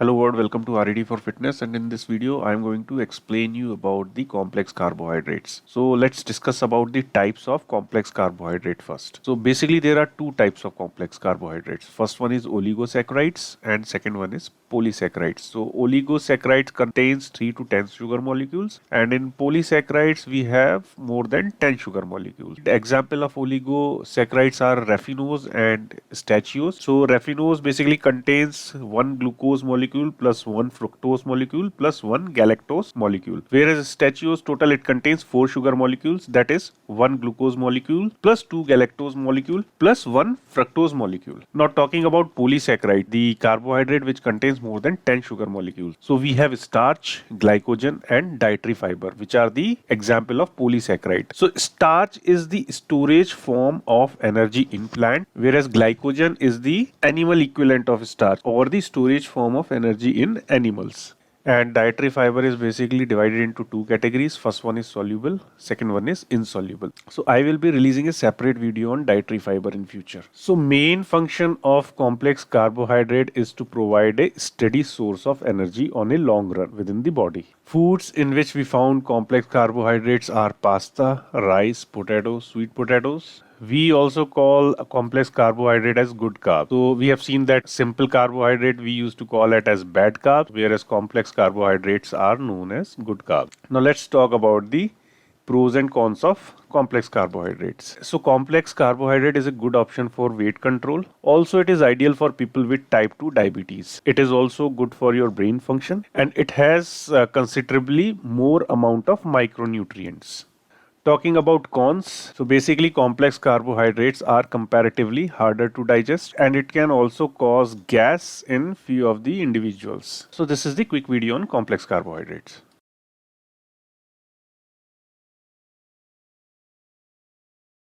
Hello world, welcome to R.E.D for Fitness, and in this video I am going to explain you about the complex carbohydrates. So let's discuss about the types of complex carbohydrate first. So basically there are two types of complex carbohydrates. First one is oligosaccharides and second one is polysaccharides. So oligosaccharides contains 3 to 10 sugar molecules, and in polysaccharides we have more than 10 sugar molecules. The example of oligosaccharides are raffinose and stachys. So raffinose basically contains one glucose molecule plus one fructose molecule plus one galactose molecule, whereas stachys total it contains 4 sugar molecules, that is one glucose molecule plus 2 galactose molecule plus one fructose molecule. Now talking about polysaccharide, the carbohydrate which contains more than 10 sugar molecules. So we have starch, glycogen and dietary fiber, which are the example of polysaccharide. So starch is the storage form of energy in plant, whereas glycogen is the animal equivalent of starch or the storage form of energy in animals. And dietary fiber is basically divided into two categories. First one is soluble, second one is insoluble. So I will be releasing a separate video on dietary fiber in future. So main function of complex carbohydrate is to provide a steady source of energy on a long run within the body. Foods in which we found complex carbohydrates are pasta, rice, potatoes, sweet potatoes. We also call a complex carbohydrate as good carb. So we have seen that simple carbohydrate we used to call it as bad carbs, whereas complex carbohydrates are known as good carbs. Now let's talk about the pros and cons of complex carbohydrates. So complex carbohydrate is a good option for weight control. Also it is ideal for people with type 2 diabetes. It is also good for your brain function, and it has considerably more amount of micronutrients. Talking about cons, so basically complex carbohydrates are comparatively harder to digest, and it can also cause gas in few of the individuals. So this is the quick video on complex carbohydrates.